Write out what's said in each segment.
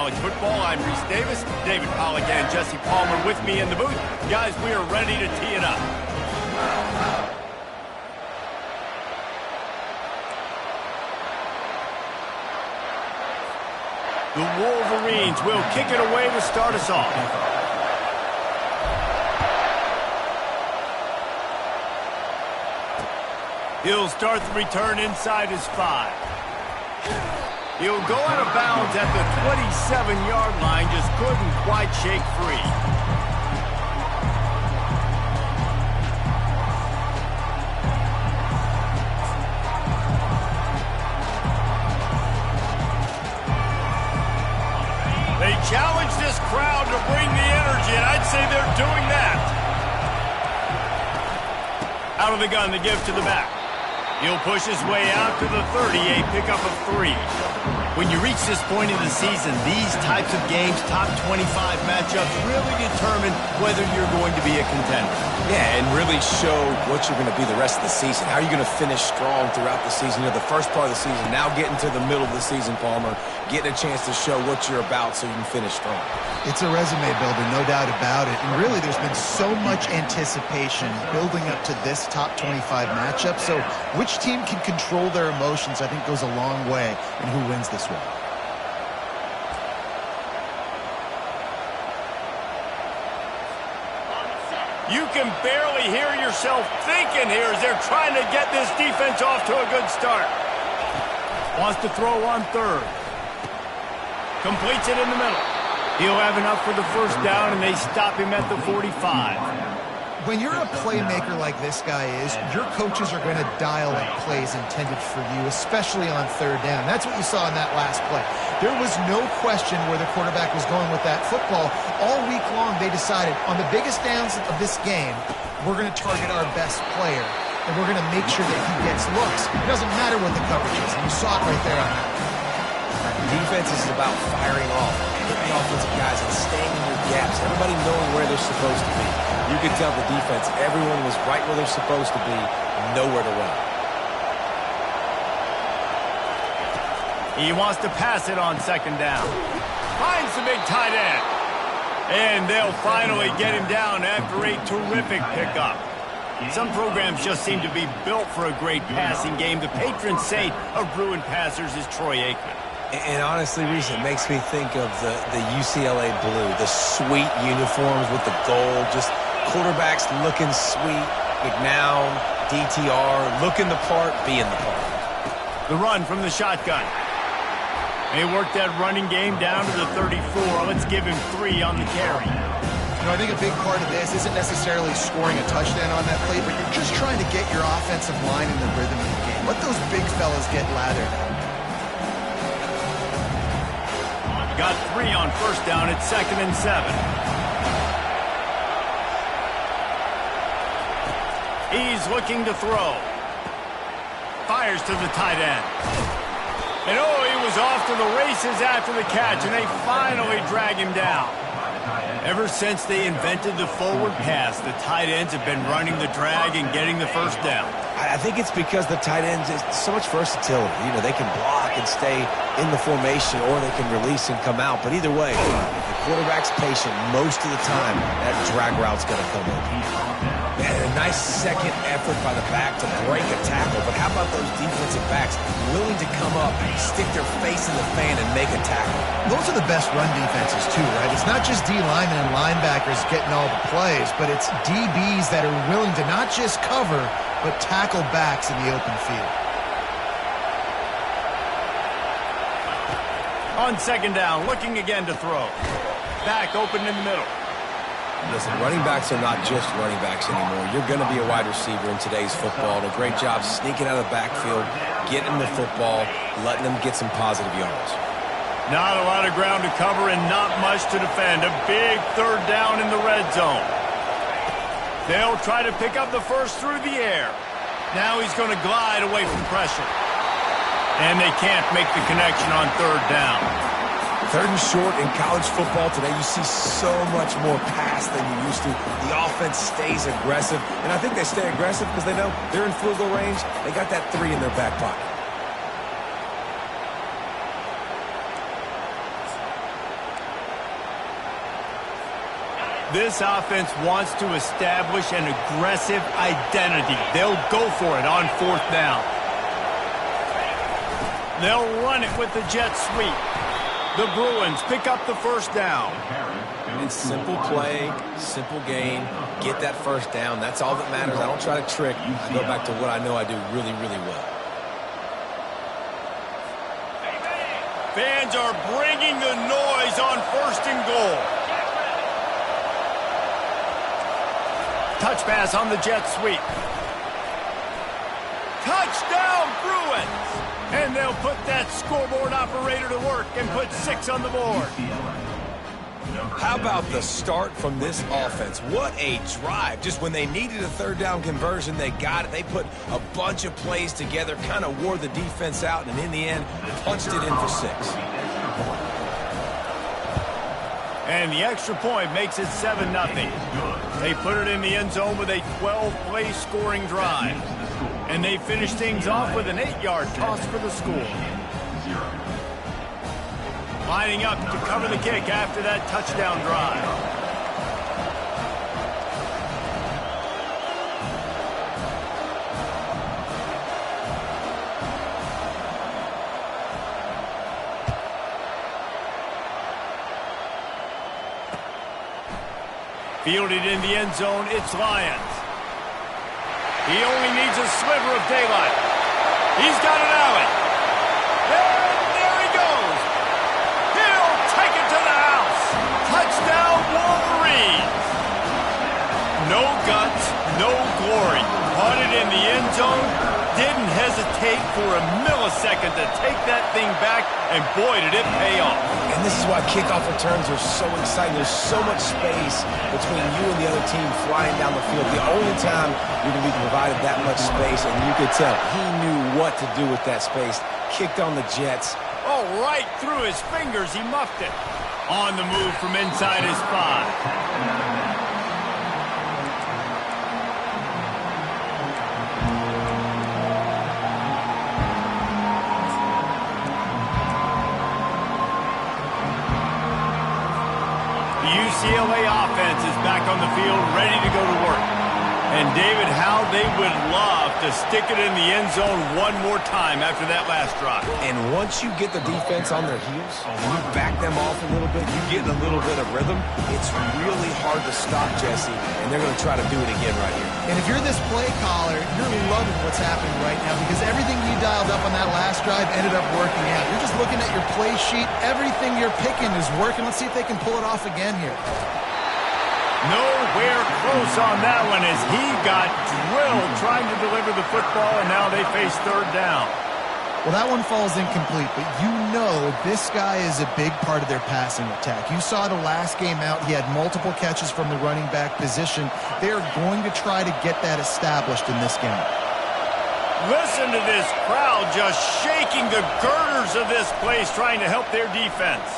college football. I'm Reese Davis, David Pollack, and Jesse Palmer with me in the booth. Guys, we are ready to tee it up. The Wolverines will kick it away to start us off. He'll start the return inside his 5. He'll go out of bounds at the 27-yard line, just couldn't quite shake free. They challenge this crowd to bring the energy, and I'd say they're doing that. Out of the gun, the give to the back. He'll push his way out to the 30, a pickup of 3. When you reach this point in the season, these types of games, top 25 matchups, really determine whether you're going to be a contender. Yeah, and really show what you're going to be the rest of the season. How are you going to finish strong throughout the season? You know, the first part of the season, now getting to the middle of the season, Palmer, getting a chance to show what you're about so you can finish strong. It's a resume builder, no doubt about it. And really, there's been so much anticipation building up to this top 25 matchup. So which team can control their emotions, I think, goes a long way in who wins this one. You can barely hear yourself thinking here as they're trying to get this defense off to a good start. Wants to throw on 3rd. Completes it in the middle. He'll have enough for the first down, and they stop him at the 45. When you're a playmaker like this guy is, your coaches are going to dial up plays intended for you, especially on 3rd down. That's what you saw in that last play. There was no question where the quarterback was going with that football. All week long, they decided on the biggest downs of this game, we're going to target our best player, and we're going to make sure that he gets looks. It doesn't matter what the coverage is, and you saw it right there on that. Defense is about firing off, hitting the offensive guys, and staying in your gaps. Everybody knowing where they're supposed to be. You could tell the defense, everyone was right where they're supposed to be, nowhere to run. He wants to pass it on 2nd down. Finds the big tight end. And they'll finally get him down after a terrific pickup. Some programs just seem to be built for a great passing game. The patron saint of Bruin passers is Troy Aikman. And honestly, Reese, it makes me think of the UCLA blue, the sweet uniforms with the gold, just quarterbacks looking sweet, McNown, DTR, looking the part, being the part. The run from the shotgun. They worked that running game down to the 34. Let's give him 3 on the carry. You know, I think a big part of this isn't necessarily scoring a touchdown on that play, but you're just trying to get your offensive line in the rhythm of the game. Let those big fellas get lathered. Got 3 on 1st down at 2nd and 7. He's looking to throw. Fires to the tight end. And oh, he was off to the races after the catch, and they finally drag him down. Ever since they invented the forward pass, the tight ends have been running the drag and getting the first down. I think it's because the tight ends is so much versatility. You know, they can block and stay in the formation, or they can release and come out. But either way, if the quarterback's patient most of the time, that drag route's going to come in. And a nice second effort by the back to break a tackle. But how about those defensive backs willing to come up, stick their face in the fan, and make a tackle? Those are the best run defenses, too, right? It's not just D linemen and linebackers getting all the plays, but it's DBs that are willing to not just cover, but tackle backs in the open field. On 2nd down, looking again to throw. Back open in the middle. Listen, running backs are not just running backs anymore. You're going to be a wide receiver in today's football. And a great job sneaking out of the backfield, getting the football, letting them get some positive yards. Not a lot of ground to cover and not much to defend. A big 3rd down in the red zone. They'll try to pick up the first through the air. Now he's going to glide away from pressure. And they can't make the connection on 3rd down. 3rd and short in college football today, you see so much more pass than you used to. The offense stays aggressive, and I think they stay aggressive because they know they're in field goal range. They got that 3 in their back pocket. This offense wants to establish an aggressive identity. They'll go for it on 4th down. They'll run it with the jet sweep. The Bruins pick up the 1st down. It's simple play, simple game. Get that 1st down. That's all that matters. I don't try to trick. I go back to what I know I do really, really well. Fans are bringing the noise on 1st and goal. Touch pass on the jet sweep. Touchdown, Bruins! And they'll put that scoreboard operator to work and put 6 on the board. How about the start from this offense? What a drive. Just when they needed a 3rd down conversion, they got it. They put a bunch of plays together, kind of wore the defense out, and in the end, punched it in for 6. And the extra point makes it 7-0. They put it in the end zone with a 12-play scoring drive. And they finish things off with an 8-yard toss for the score. Lining up to cover the kick after that touchdown drive. Fielded in the end zone, it's Lions. He only needs a sliver of daylight. He's got an alley. And there he goes. He'll take it to the house. Touchdown, Wolverines. No guts, no glory. Caught it in the end zone. Didn't hesitate for a millisecond to take that thing back, and boy, did it pay off. And this is why kickoff returns are so exciting. There's so much space between you and the other team flying down the field. The only time you're going to be provided that much space, and you could tell he knew what to do with that space. Kicked on the Jets. Oh, right through his fingers, he muffed it. On the move from inside his 5. UCLA offense is back on the field, ready to go to work. And David, how they would love to stick it in the end zone one more time after that last drive. And once you get the defense on their heels, and you back them off a little bit, you get a little bit of rhythm, it's really hard to stop, Jesse, and they're going to try to do it again right here. And if you're this play caller, you're loving what's happening right now because everything you dialed up on that last drive ended up working out. You're just looking at your play sheet. Everything you're picking is working. Let's see if they can pull it off again here. Nowhere close on that one as he got drilled trying to deliver the football, and now they face 3rd down. Well, that one falls incomplete, but you know this guy is a big part of their passing attack. You saw the last game out. He had multiple catches from the running back position. They're going to try to get that established in this game. Listen to this crowd just shaking the girders of this place trying to help their defense.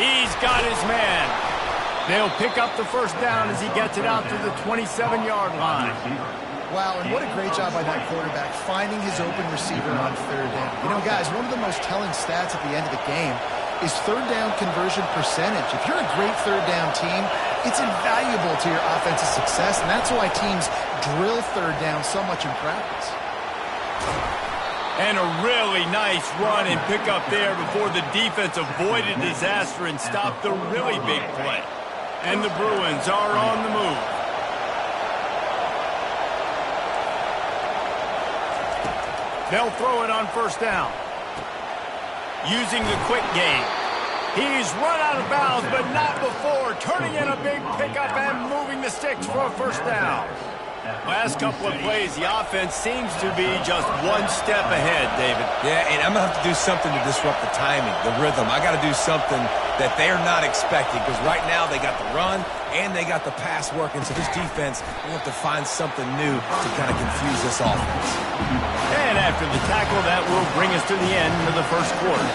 He's got his man. They'll pick up the 1st down as he gets it out to the 27-yard line. Wow, and what a great job by that quarterback finding his open receiver on 3rd down. You know, guys, one of the most telling stats at the end of the game is 3rd down conversion percentage. If you're a great 3rd down team, it's invaluable to your offensive success, and that's why teams drill 3rd down so much in practice. And a really nice run and pick up there before the defense avoided disaster and stopped the really big play. And the Bruins are on the move. They'll throw it on 1st down. Using the quick game. He's run out of bounds, but not before. Turning in a big pickup and moving the sticks for a 1st down. Last couple of plays, the offense seems to be just one step ahead, David. Yeah, and I'm going to have to do something to disrupt the timing, the rhythm. I got to do something that they're not expecting because right now they got the run and they got the pass working. So this defense will have to find something new to kind of confuse this offense. And after the tackle, that will bring us to the end of the 1st quarter.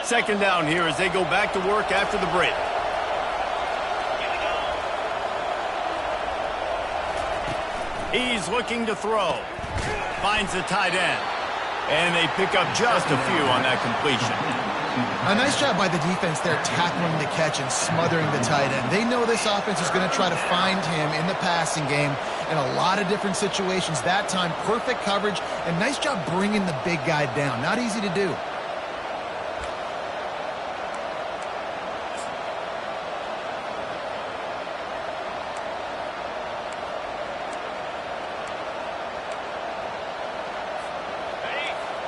Second down here as they go back to work after the break. He's looking to throw. Finds the tight end. And they pick up just a few on that completion. A nice job by the defense there, tackling the catch and smothering the tight end. They know this offense is going to try to find him in the passing game in a lot of different situations. That time, perfect coverage, and nice job bringing the big guy down. Not easy to do.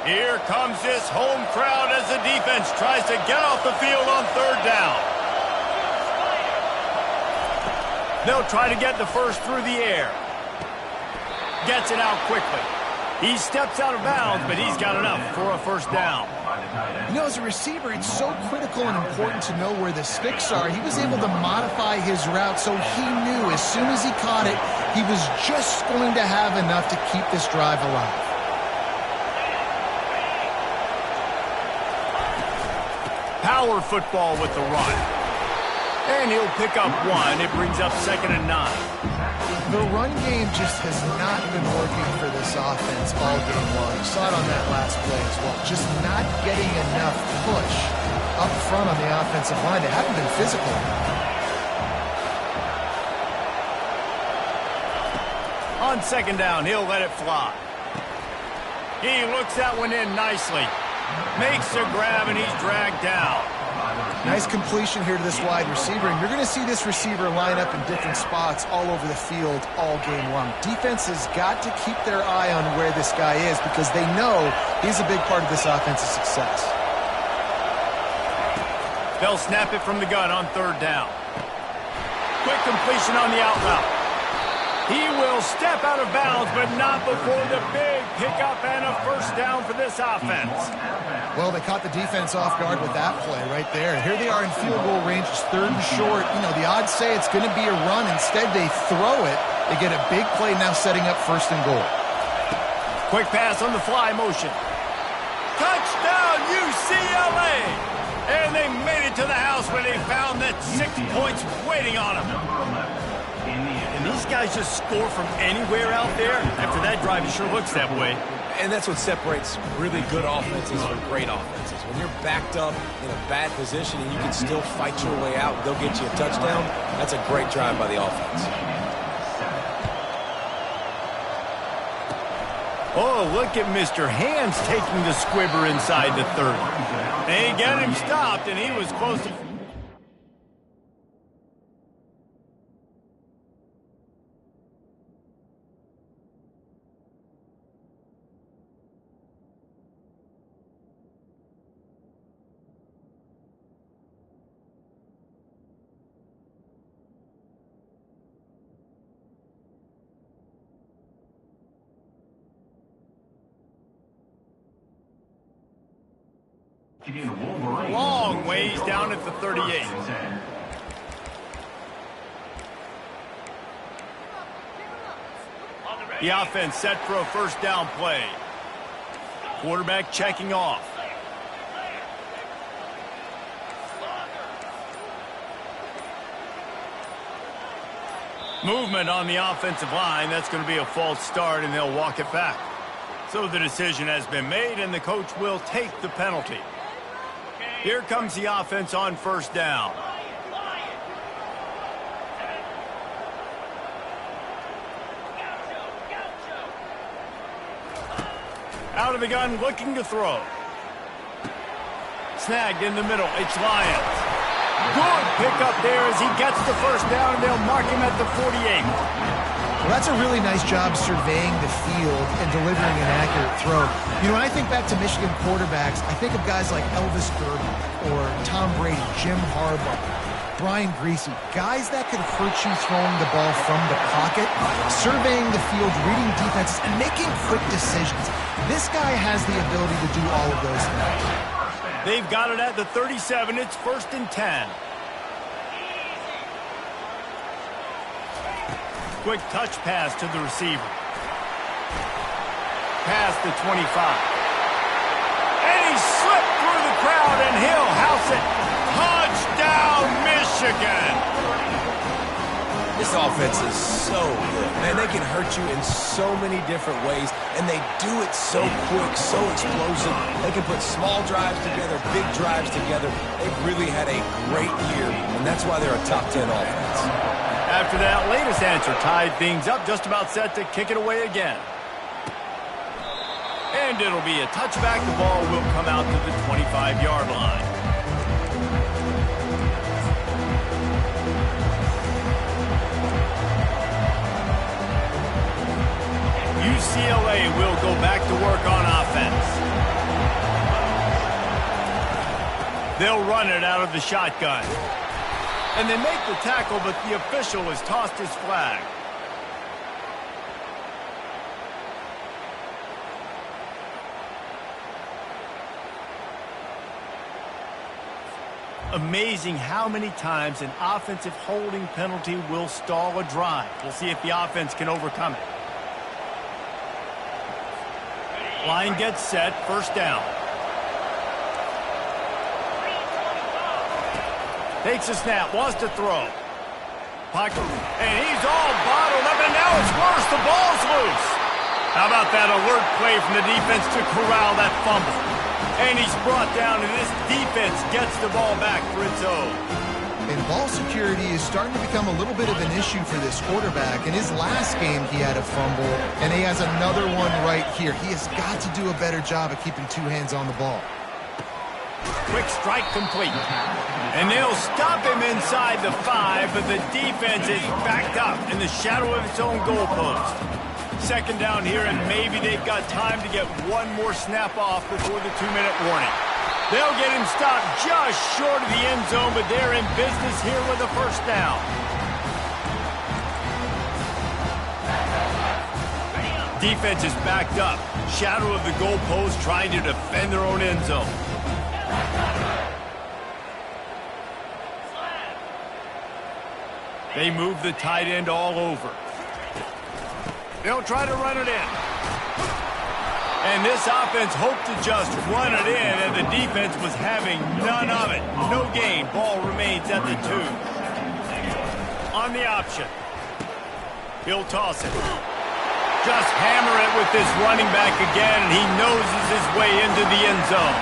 Here comes this home crowd as the defense tries to get off the field on third down. They'll try to get the first through the air. Gets it out quickly. He steps out of bounds, but he's got enough for a first down. You know, as a receiver, it's so critical and important to know where the sticks are. He was able to modify his route, so he knew as soon as he caught it, he was just going to have enough to keep this drive alive. Power football with the run. And he'll pick up one. It brings up 2nd and 9. The run game just has not been working for this offense all game long. You saw it on that last play as well. Just not getting enough push up front on the offensive line. They haven't been physical. On 2nd down, he'll let it fly. He looks that one in nicely. Makes a grab, and he's dragged down. Nice completion here to this wide receiver, and you're going to see this receiver line up in different spots all over the field all game long. Defense has got to keep their eye on where this guy is because they know he's a big part of this offense's success. They'll snap it from the gun on 3rd down. Quick completion on the out route. He will step out of bounds, but not before the big pickup and a first down for this offense. Well, they caught the defense off guard with that play right there. Here they are in field goal range. It's 3rd and short. You know, the odds say it's going to be a run. Instead, they throw it. They get a big play now setting up 1st and goal. Quick pass on the fly motion. Touchdown, UCLA! And they made it to the house where they found that 6 points waiting on them. And these guys just score from anywhere out there. After that drive, it sure looks that way. And that's what separates really good offenses from great offenses. When you're backed up in a bad position and you can still fight your way out, they'll get you a touchdown. That's a great drive by the offense. Oh, look at Mr. Hands taking the squibber inside the 30. They get him stopped, and he was close to... Long ways down at the 38. The offense set for a first down play. Quarterback checking off. Movement on the offensive line. That's going to be a false start, and they'll walk it back. So the decision has been made, and the coach will take the penalty. Here comes the offense on first down. Out of the gun, looking to throw. Snagged in the middle. It's Lyons. Good pickup there as he gets the first down, and they'll mark him at the 48. Well, that's a really nice job surveying the field and delivering an accurate throw. You know, when I think back to Michigan quarterbacks, I think of guys like Elvis Durbin or Tom Brady, Jim Harbaugh, Brian Griese, guys that could hurt you throwing the ball from the pocket, surveying the field, reading defenses, and making quick decisions. This guy has the ability to do all of those things. They've got it at the 37. It's 1st and 10. Quick touch pass to the receiver. Past the 25. And he slipped through the crowd, and he'll house it. Touchdown, Michigan! This offense is so good. Man, they can hurt you in so many different ways, and they do it so quick, so explosive. They can put small drives together, big drives together. They've really had a great year, and that's why they're a top 10 offense. After that latest answer tied things up, just about set to kick it away again. And it'll be a touchback. The ball will come out to the 25-yard line. UCLA will go back to work on offense. They'll run it out of the shotgun. And they make the tackle, but the official has tossed his flag. Amazing how many times an offensive holding penalty will stall a drive. We'll see if the offense can overcome it. Line gets set, first down. Takes a snap, wants to throw. Pocket, and he's all bottled up, and now it's worse. The ball's loose. How about that alert play from the defense to corral that fumble? And he's brought down, and this defense gets the ball back for its own. And ball security is starting to become a little bit of an issue for this quarterback. In his last game, he had a fumble, and he has another one right here. He has got to do a better job of keeping two hands on the ball. Quick strike complete. And they'll stop him inside the 5, but the defense is backed up in the shadow of its own goalpost. Second down here, and maybe they've got time to get one more snap off before the 2-minute warning. They'll get him stopped just short of the end zone, but they're in business here with a first down. Defense is backed up. Shadow of the goalpost, trying to defend their own end zone. They move the tight end all over. They'll try to run it in. And this offense hoped to just run it in, and the defense was having none of it. No gain. Ball remains at the 2. On the option. He'll toss it. Just hammer it with this running back again, and he noses his way into the end zone.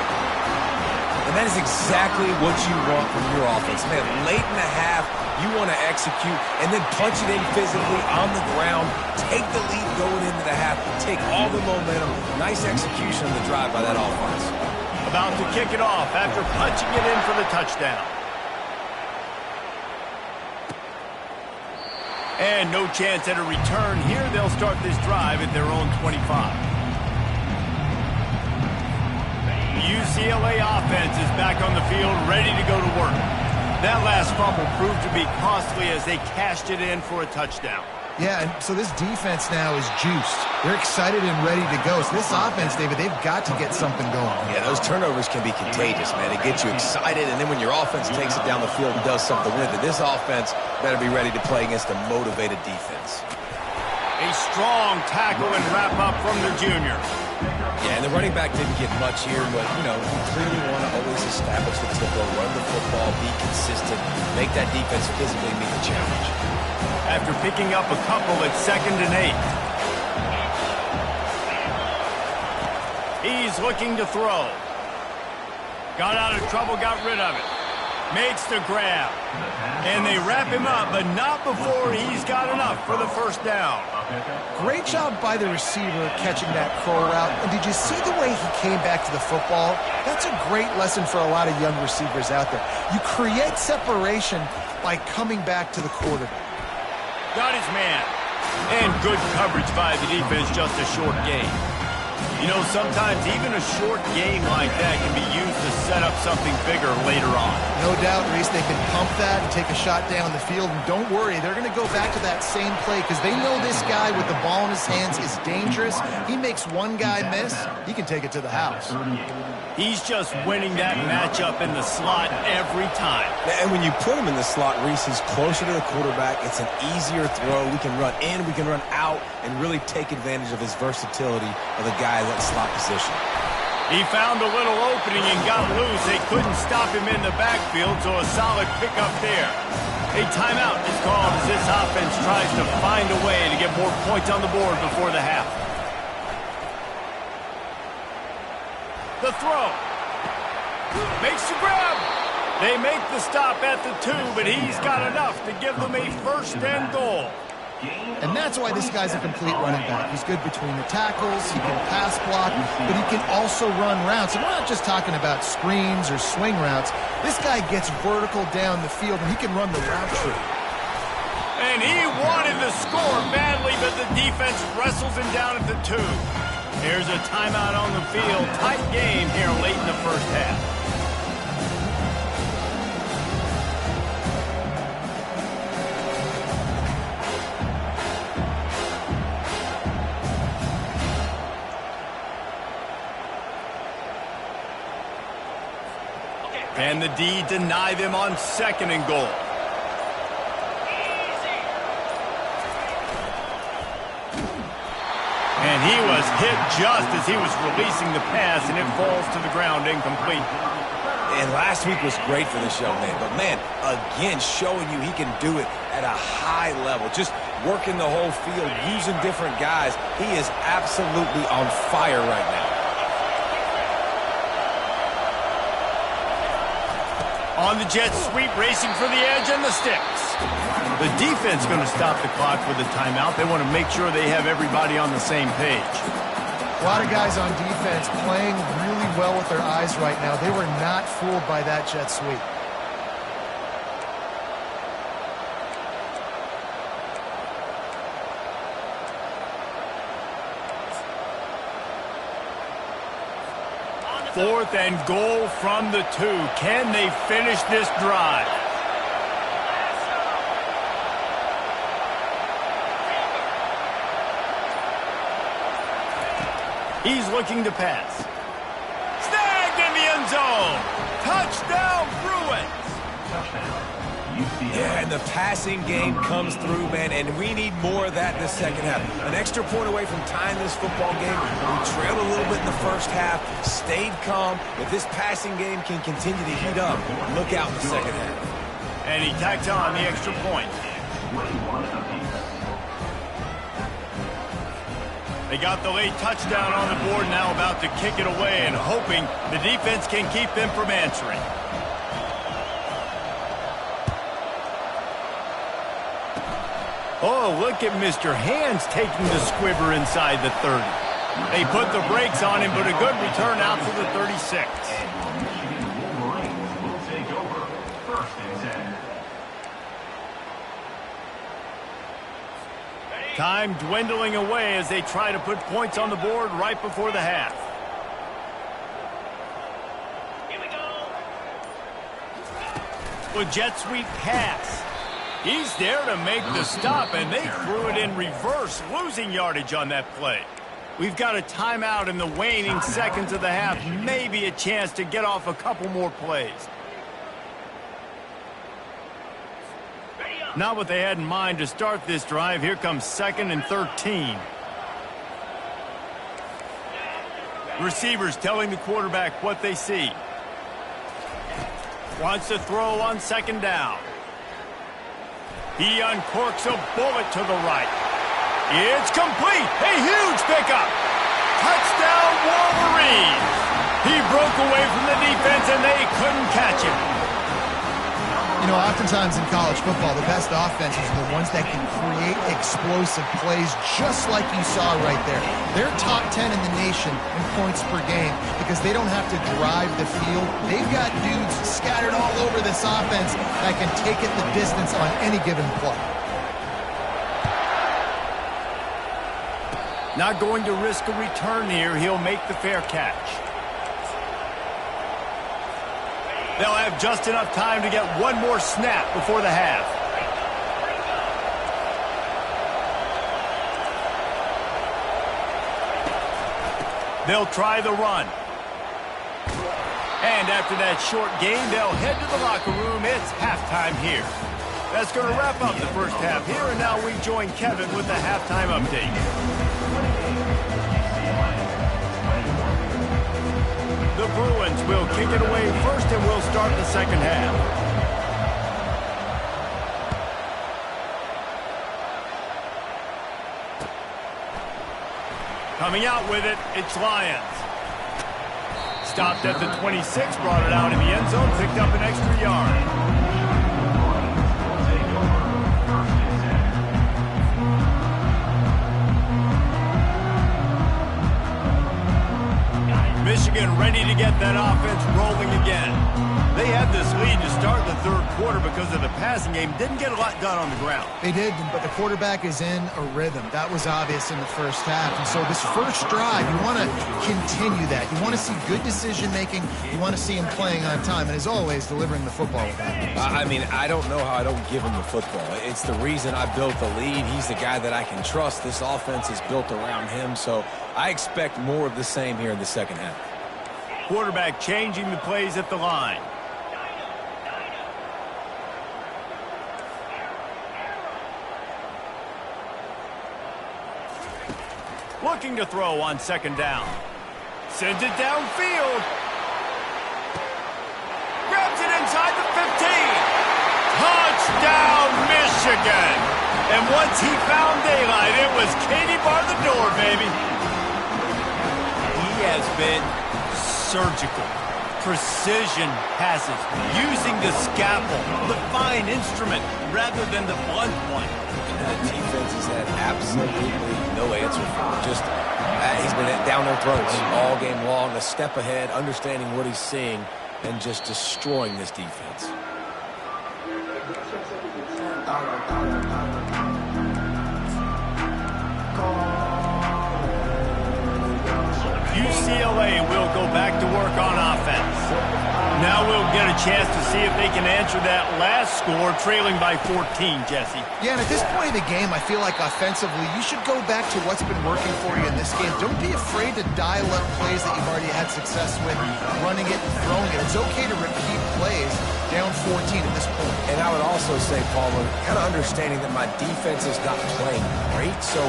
And that is exactly what you want from your offense. Man, late in the half, you want to execute and then punch it in physically on the ground, take the lead going into the half, take all the momentum. Nice execution on the drive by that offense. About to kick it off after punching it in for the touchdown. And no chance at a return here. They'll start this drive at their own 25. The UCLA offense is back on the field, ready to go to work. That last fumble proved to be costly as they cashed it in for a touchdown. Yeah, and so this defense now is juiced. They're excited and ready to go. So this offense, David, they've got to get something going. Yeah, those turnovers can be contagious, man. It gets you excited, and then when your offense takes it down the field and does something with it, this offense better be ready to play against a motivated defense. A strong tackle and wrap up from the junior. Yeah, and the running back didn't get much here, but, you know, we clearly want to always establish the tempo, run the football, be consistent, make that defense physically meet the challenge. After picking up a couple at 2nd and 8. He's looking to throw. Got out of trouble, got rid of it. Makes the grab. And they wrap him up, but not before he's got enough for the first down. Great job by the receiver catching that curl route. And did you see the way he came back to the football? That's a great lesson for a lot of young receivers out there. You create separation by coming back to the quarterback. Got his man. And good coverage by the defense, just a short gain. You know, sometimes even a short game like that can be used to set up something bigger later on. No doubt, Reese, they can pump that and take a shot down the field. And don't worry, they're going to go back to that same play because they know this guy with the ball in his hands is dangerous. He makes one guy miss, he can take it to the house. He's just winning that matchup in the slot every time. And when you put him in the slot, Reese, he's closer to the quarterback. It's an easier throw. We can run in, we can run out, and really take advantage of his versatility of the guy in that slot position. He found a little opening and got loose. They couldn't stop him in the backfield, so a solid pickup there. A timeout is called as this offense tries to find a way to get more points on the board before the half. The throw. Makes the grab. They make the stop at the 2, but he's got enough to give them a first and goal. And that's why this guy's a complete running back. He's good between the tackles, he can pass block, but he can also run routes. And we're not just talking about screens or swing routes. This guy gets vertical down the field, and he can run the route tree. And he wanted to score badly, but the defense wrestles him down at the 2. Here's a timeout on the field. Tight game here late in the first half. And the D deny them on 2nd and goal. And he was hit just as he was releasing the pass, and it falls to the ground incomplete. And last week was great for this young man. But, man, again, showing you he can do it at a high level. Just working the whole field, using different guys. He is absolutely on fire right now. On the jet sweep, racing for the edge and the sticks. The defense going to stop the clock with a timeout. They want to make sure they have everybody on the same page. A lot of guys on defense playing really well with their eyes right now. They were not fooled by that jet sweep. Fourth and goal from the 2. Can they finish this drive? He's looking to pass. Snagged in the end zone. Touchdown, Bruins. Yeah, and the passing game comes through, man, and we need more of that in the second half. An extra point away from tying this football game. We trailed a little bit in the first half, stayed calm. If this passing game can continue to heat up, look out in the second half. And he tacks on the extra point. They got the late touchdown on the board, now about to kick it away and hoping the defense can keep them from answering. Oh, look at Mr. Hands taking the squibber inside the 30. They put the brakes on him, but a good return out to the 36. Time dwindling away as they try to put points on the board right before the half. Here we go. With jet sweep pass. He's there to make the stop, and they threw it in reverse, losing yardage on that play. We've got a timeout in the waning seconds of the half, maybe a chance to get off a couple more plays. Not what they had in mind to start this drive. Here comes 2nd and 13. Receivers telling the quarterback what they see. Wants to throw on 2nd down. He uncorks a bullet to the right. It's complete. A huge pickup. Touchdown, Wolverines. He broke away from the defense, and they couldn't catch him. You know, oftentimes in college football, the best offenses are the ones that can create explosive plays just like you saw right there. They're top 10 in the nation in points per game because they don't have to drive the field. They've got dudes scattered all over this offense that can take it the distance on any given play. Not going to risk a return here. He'll make the fair catch. They'll have just enough time to get one more snap before the half. They'll try the run. And after that short gain, they'll head to the locker room. It's halftime here. That's going to wrap up the first half here, and now we join Kevin with the halftime update. The Bruins will kick it away first, and we'll start the second half. Coming out with it, it's Lions. Stopped at the 26, brought it out in the end zone, picked up an extra yard. Michigan ready to get that offense rolling again. They had this lead to start the third quarter because of the passing game. Didn't get a lot done on the ground. They did, but the quarterback is in a rhythm. That was obvious in the first half. And so this first drive, you want to continue that. You want to see good decision-making. You want to see him playing on time. And as always, delivering the football. I mean, I don't know how I don't give him the football. It's the reason I built the lead. He's the guy that I can trust. This offense is built around him. So I expect more of the same here in the second half. Quarterback changing the plays at the line. Looking to throw on second down. Sends it downfield. Grabs it inside the 15. Touchdown, Michigan. And once he found daylight, it was Katie bar the door, baby. He has been surgical. Precision passes. Using the scalpel, the fine instrument, rather than the blunt one. The defense has had absolutely no answer for him. Just, he's been down their throats all game long, a step ahead, understanding what he's seeing, and just destroying this defense. UCLA will go back to work on offense. Now we'll get a chance to see if they can answer that last score, trailing by 14, Jesse. Yeah, and at this point of the game, I feel like offensively, you should go back to what's been working for you in this game. Don't be afraid to dial up plays that you've already had success with, running it and throwing it. It's okay to repeat plays down 14 at this point. And I would also say, Palmer, kind of understanding that my defense is not playing great, so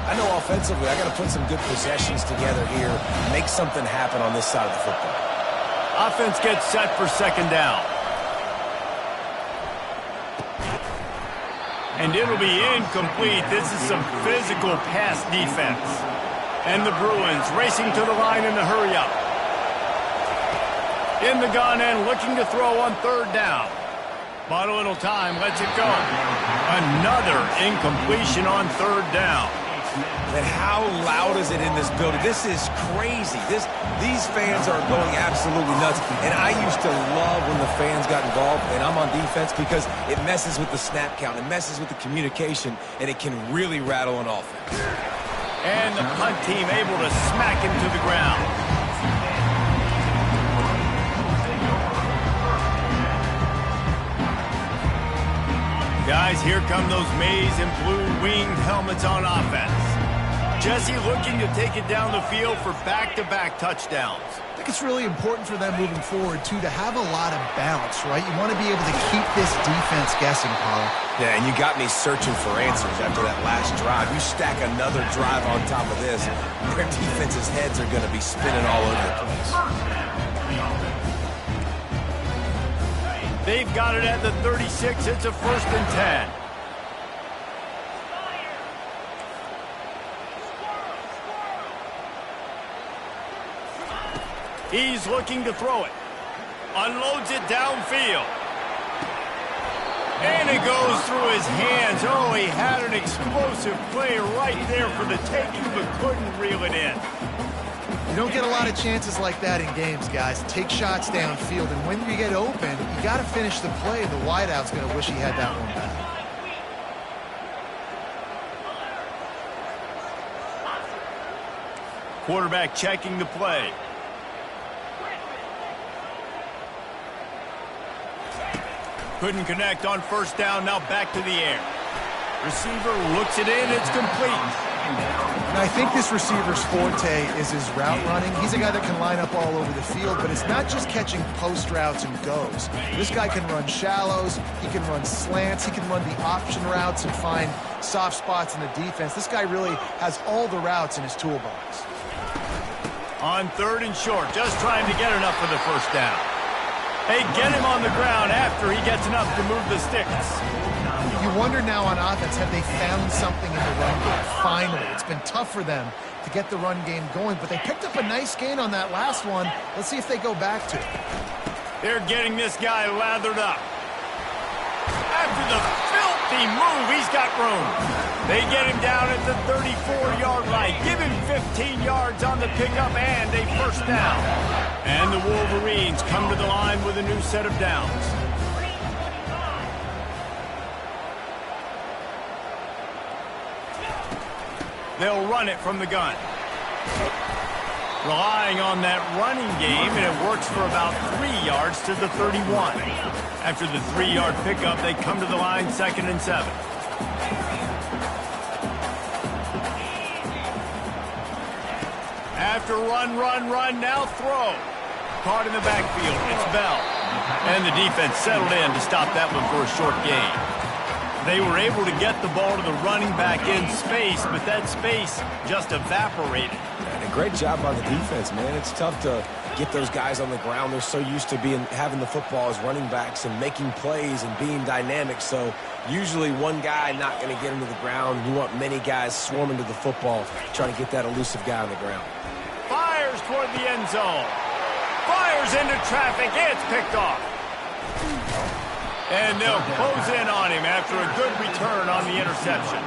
I know offensively I got to put some good possessions together here, make something happen on this side of the football. Offense gets set for second down. And it'll be incomplete. This is some physical pass defense. And the Bruins racing to the line in the hurry-up. In the gun and looking to throw on third down. Bought a little time, lets it go. Another incompletion on third down. And how loud is it in this building? This is crazy. These fans are going absolutely nuts. And I used to love when the fans got involved, and I'm on defense, because it messes with the snap count. It messes with the communication, and it can really rattle an offense. And the punt team able to smack him to the ground. Guys, here come those maize and blue winged helmets on offense. Jesse looking to take it down the field for back-to-back touchdowns. I think it's really important for them moving forward, too, to have a lot of balance, right? You want to be able to keep this defense guessing, Paul. Yeah, and you got me searching for answers after that last drive. You stack another drive on top of this, their defense's heads are going to be spinning all over the place. They've got it at the 36. It's a 1st and 10. He's looking to throw it. Unloads it downfield. And it goes through his hands. Oh, he had an explosive play right there for the taking, but couldn't reel it in. You don't get a lot of chances like that in games, guys. Take shots downfield, and when you get open, you got to finish the play. The wideout's going to wish he had that one back. Quarterback checking the play. Couldn't connect on first down, now back to the air. Receiver looks it in, it's complete. And I think this receiver's forte is his route running. He's a guy that can line up all over the field, but it's not just catching post routes and goes. This guy can run shallows, he can run slants, he can run the option routes and find soft spots in the defense. This guy really has all the routes in his toolbox. On 3rd and short, just trying to get enough for the first down. They get him on the ground after he gets enough to move the sticks. You wonder now on offense, have they found something in the run game? Finally, it's been tough for them to get the run game going, but they picked up a nice gain on that last one. Let's see if they go back to it. They're getting this guy lathered up. After the filthy move, he's got room. They get him down at the 34-yard line. Give him 15 yards on the pickup and a first down. And the Wolverines come to the line with a new set of downs. They'll run it from the gun. Relying on that running game, and it works for about 3 yards to the 31. After the 3-yard pickup, they come to the line 2nd and 7. After run, now throw. Caught in the backfield, it's Bell. And the defense settled in to stop that one for a short gain. They were able to get the ball to the running back in space, but that space just evaporated. And a great job by the defense, man. It's tough to get those guys on the ground. They're so used to having the football as running backs and making plays and being dynamic. So usually one guy not going to get him to the ground. You want many guys swarming to the football, trying to get that elusive guy on the ground. Fires toward the end zone. Fires into traffic. It's picked off. And they'll close in on him after a good return on the interception.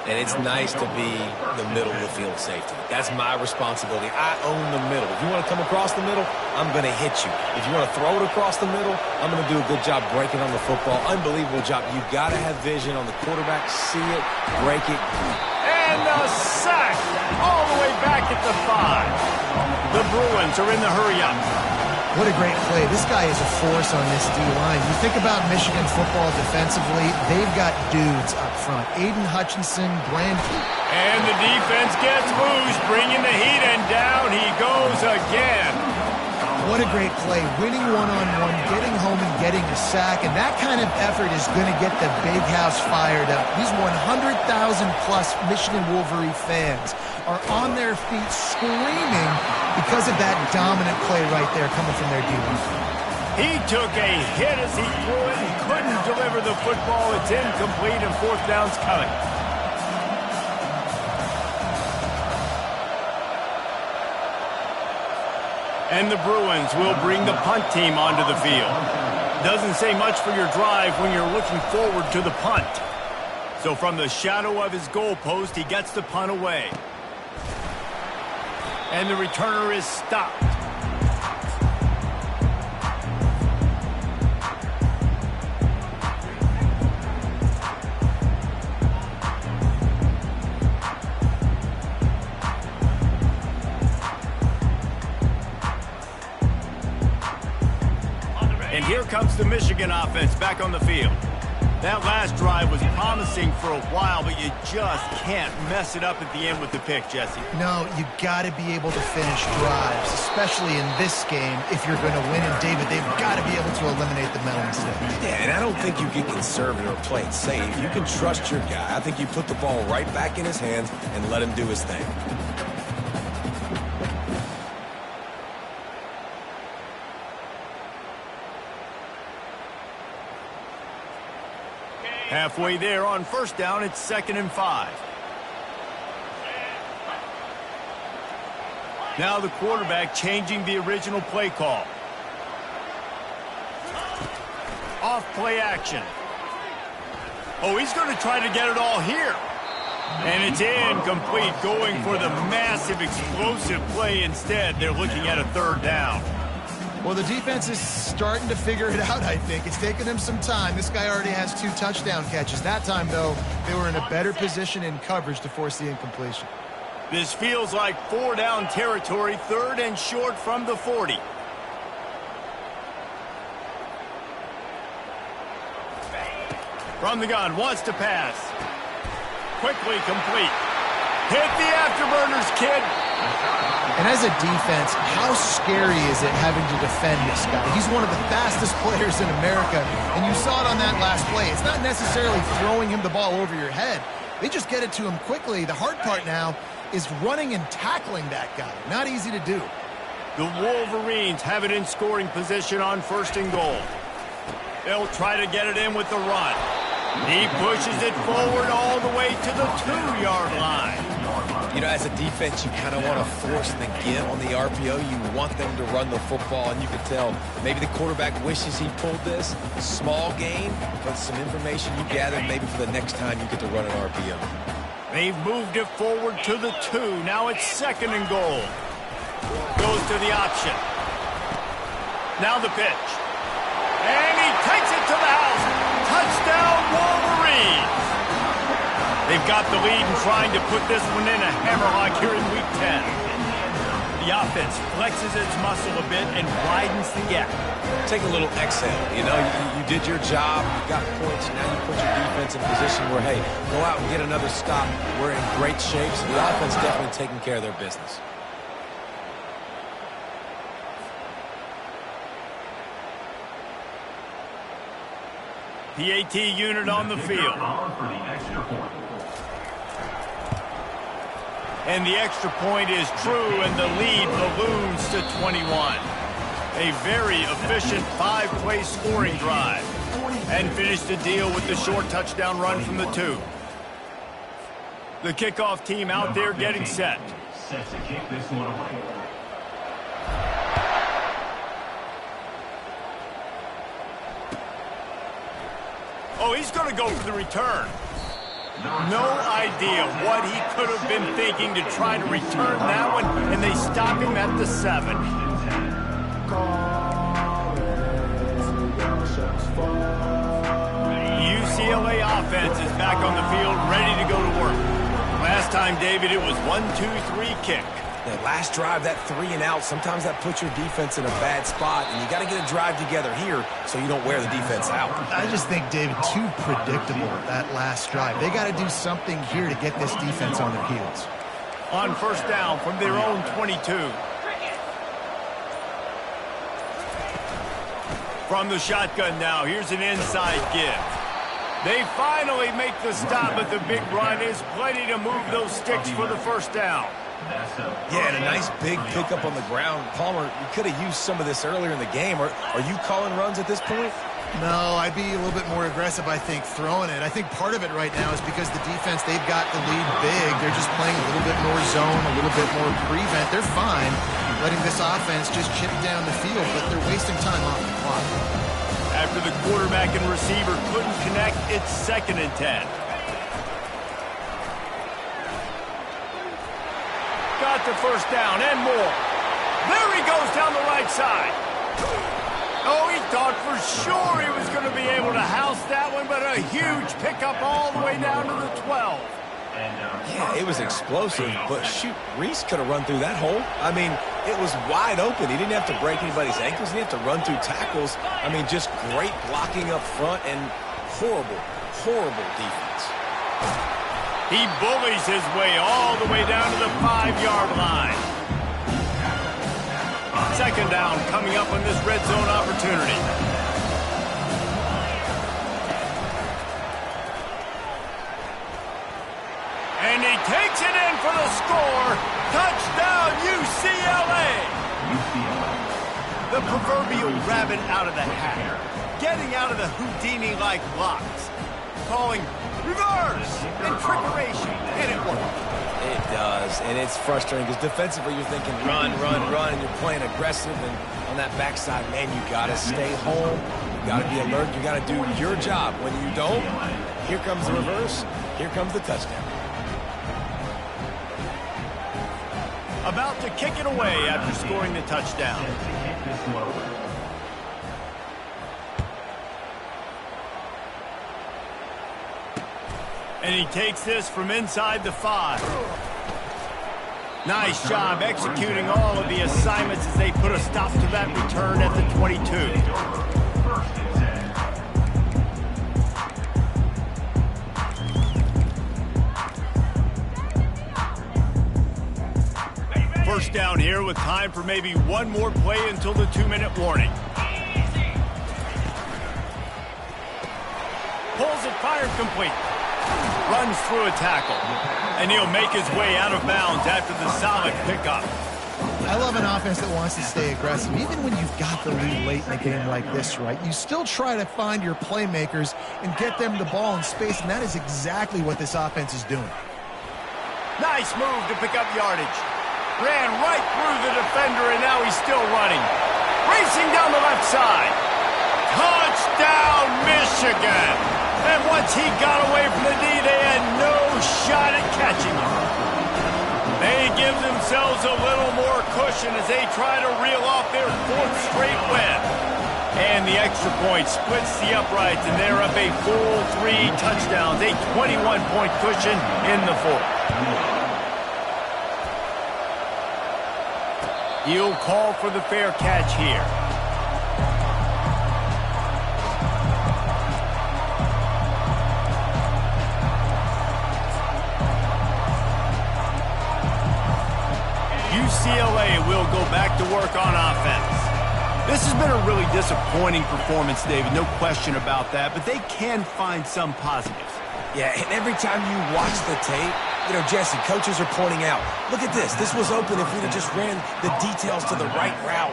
And it's nice to be the middle of the field safety. That's my responsibility. I own the middle. If you want to come across the middle, I'm going to hit you. If you want to throw it across the middle, I'm going to do a good job breaking on the football. Unbelievable job. You've got to have vision on the quarterback. See it, break it. And a sack all the way back at the 5. The Bruins are in the hurry-up. What a great play. This guy is a force on this D-line. You think about Michigan football defensively, they've got dudes up front. Aiden Hutchinson, Brandon. And the defense gets loose, bringing the heat, and down he goes again. What a great play. Winning one-on-one, getting home and getting a sack, and that kind of effort is going to get the big house fired up. These 100,000-plus Michigan Wolverine fans are on their feet screaming because of that dominant play right there coming from their D-line. He took a hit as he threw it and couldn't deliver the football. It's incomplete and 4th down's coming. And the Bruins will bring the punt team onto the field. Doesn't say much for your drive when you're looking forward to the punt. So from the shadow of his goalpost, he gets the punt away. And the returner is stopped. And here comes the Michigan offense back on the field. That last drive was promising for a while, but you just can't mess it up at the end with the pick, Jesse. No, you got to be able to finish drives, especially in this game. If you're going to win, and David, they've got to be able to eliminate the mental mistakes. Yeah, and I don't think you get conservative or play it safe. You can trust your guy. I think you put the ball right back in his hands and let him do his thing. Halfway there on 1st down, it's 2nd and 5. Now the quarterback changing the original play call. Off play action. Oh, he's going to try to get it all here. And it's incomplete, going for the massive explosive play instead. They're looking at a 3rd down. Well, the defense is starting to figure it out, I think. It's taken them some time. This guy already has 2 touchdown catches. That time, though, they were in a better position in coverage to force the incompletion. This feels like 4-down territory, 3rd and short from the 40. From the gun, wants to pass. Quickly complete. Hit the afterburners, kid. And as a defense, how scary is it having to defend this guy? He's one of the fastest players in America, and you saw it on that last play. It's not necessarily throwing him the ball over your head. They just get it to him quickly. The hard part now is running and tackling that guy. Not easy to do. The Wolverines have it in scoring position on 1st and goal. They'll try to get it in with the run. He pushes it forward all the way to the 2-yard line. You know, as a defense, you kind of want to force the give on the RPO. You want them to run the football, and you can tell maybe the quarterback wishes he pulled this. Small gain, but some information you gather maybe for the next time you get to run an RPO. They've moved it forward to the 2. Now it's 2nd and goal. Goes to the option. Now the pitch. And he takes it to the house. Touchdown, Wolverines. They've got the lead and trying to put this one in a hammerlock here in Week 10. The offense flexes its muscle a bit and widens the gap. Take a little exhale. You know, you did your job. You got points. Now you put your defense in a position where, hey, go out and get another stop. We're in great shape, so the offense definitely taking care of their business. PAT unit on the field. And the extra point is true, and the lead balloons to 21. A very efficient 5-play scoring drive. And finish the deal with the short touchdown run from the 2. The kickoff team out there getting set. Set to kick this one away. Oh, he's going to go for the return. No idea what he could have been thinking to try to return that one, and they stop him at the 7. UCLA offense is back on the field, ready to go to work. Last time, David, it was 1-2-3 kick. That last drive, that 3 and out, sometimes that puts your defense in a bad spot, and you got to get a drive together here so you don't wear the defense out. I just think, David, too predictable, that last drive. They got to do something here to get this defense on their heels. On 1st down from their own 22. From the shotgun now, here's an inside give. They finally make the stop, but the big run is plenty to move those sticks for the 1st down. Yeah, and a nice big pickup on the ground. Palmer, you could have used some of this earlier in the game. Are you calling runs at this point? No, I'd be a little bit more aggressive, I think, throwing it. I think part of it right now is because the defense, they've got the lead big. They're just playing a little bit more zone, a little bit more prevent. They're fine letting this offense just chip down the field, but they're wasting time off the clock. After the quarterback and receiver couldn't connect, it's 2nd and 10. Got the 1st down and more. There he goes down the right side. Oh, he thought for sure he was going to be able to house that one, but a huge pickup all the way down to the 12. Yeah, it was explosive, but shoot, Reese could have run through that hole. I mean, it was wide open. He didn't have to break anybody's ankles. He didn't have to run through tackles. I mean, just great blocking up front and horrible, horrible defense. He bullies his way all the way down to the 5-yard line. 2nd down coming up on this red zone opportunity. And he takes it in for the score. Touchdown, UCLA. The proverbial rabbit out of the hat. Getting out of the Houdini-like blocks. Calling reverse and trickeration, and it worked. It does, and it's frustrating because defensively you're thinking run, and you're playing aggressive, and on that backside, man, you got to stay home. You got to be alert. You got to do your job. When you don't, here comes the reverse. Here comes the touchdown. About to kick it away after scoring the touchdown. And he takes this from inside the 5. Nice job executing all of the assignments as they put a stop to that return at the 22. First down here with time for maybe one more play until the 2-minute warning. Pulls it, fired complete. Runs through a tackle. And he'll make his way out of bounds after the solid pickup. I love an offense that wants to stay aggressive. Even when you've got the lead late in a game like this, right, you still try to find your playmakers and get them the ball in space, and that is exactly what this offense is doing. Nice move to pick up yardage. Ran right through the defender, and now he's still running. Racing down the left side. Touchdown, Michigan! And once he got away from the D, they had no shot at catching him. They give themselves a little more cushion as they try to reel off their 4th straight win. And the extra point splits the uprights, and they're up a full 3 touchdowns, a 21-point cushion in the 4th. He'll call for the fair catch here. UCLA will go back to work on offense. This has been a really disappointing performance, David, no question about that, but they can find some positives. Yeah, and every time you watch the tape, you know, Jesse, coaches are pointing out, look at this. This was open if we'd have just ran the details to the right route,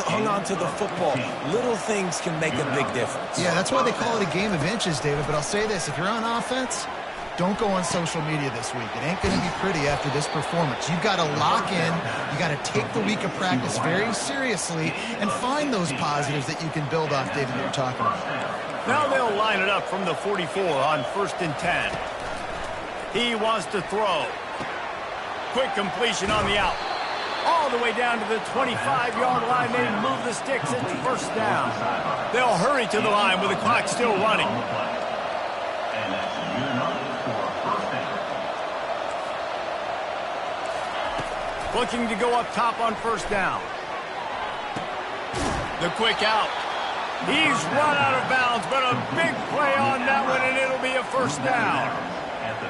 hung on to the football. Little things can make a big difference. Yeah, that's why they call it a game of inches, David. But I'll say this, if you're on offense, don't go on social media this week. It ain't going to be pretty after this performance. You've got to lock in. You got to take the week of practice very seriously and find those positives that you can build off, David, that you're talking about. Now they'll line it up from the 44 on 1st and 10. He wants to throw. Quick completion on the out. All the way down to the 25-yard line. They move the sticks. It's 1st down. They'll hurry to the line with the clock still running. Looking to go up top on 1st down. The quick out. He's run out of bounds, but a big play on that one, and it'll be a 1st down.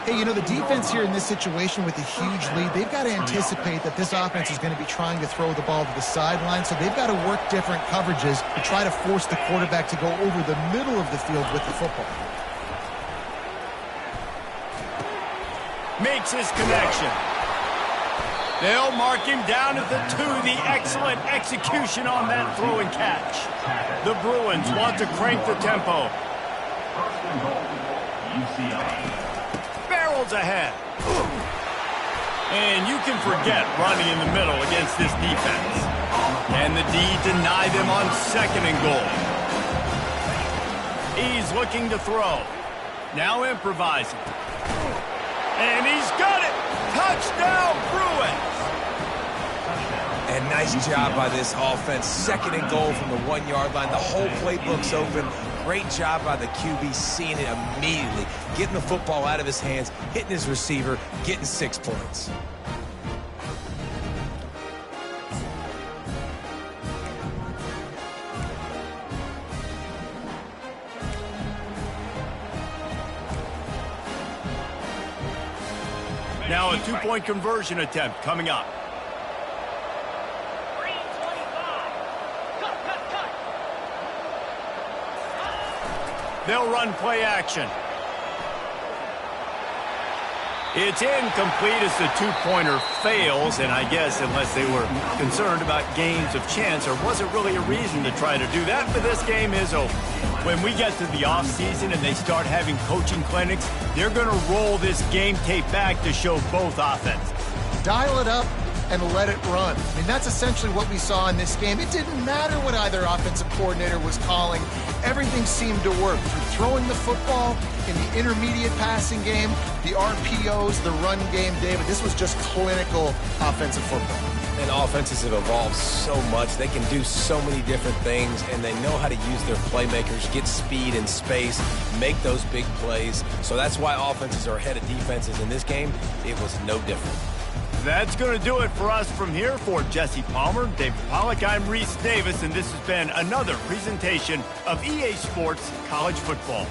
Hey, you know, the defense here in this situation with a huge lead, they've got to anticipate that this offense is going to be trying to throw the ball to the sideline, so they've got to work different coverages to try to force the quarterback to go over the middle of the field with the football. Makes his connection. They'll mark him down at the 2. The excellent execution on that throw and catch. The Bruins want to crank the tempo. Barrels ahead. And you can forget running in the middle against this defense. Can the D deny them on 2nd and goal? He's looking to throw. Now improvising. And he's got it! Touchdown, Bruins! And nice job by this offense. 2nd and goal from the 1-yard line. The whole playbook's open. Great job by the QB seeing it immediately. Getting the football out of his hands, hitting his receiver, getting 6 points. Now a 2-point conversion attempt coming up. They'll run play action. It's incomplete as the 2-pointer fails, and I guess unless they were concerned about games of chance, there wasn't really a reason to try to do that, but this game is over. When we get to the offseason and they start having coaching clinics, they're going to roll this game tape back to show both offenses. Dial it up and let it run. I mean, that's essentially what we saw in this game. It didn't matter what either offensive coordinator was calling. Everything seemed to work. Through throwing the football, in the intermediate passing game, the RPOs, the run game, David, this was just clinical offensive football. And offenses have evolved so much. They can do so many different things, and they know how to use their playmakers, get speed and space, make those big plays. So that's why offenses are ahead of defenses. In this game, it was no different. That's going to do it for us from here. For Jesse Palmer, David Pollack, I'm Reese Davis, and this has been another presentation of EA Sports College Football.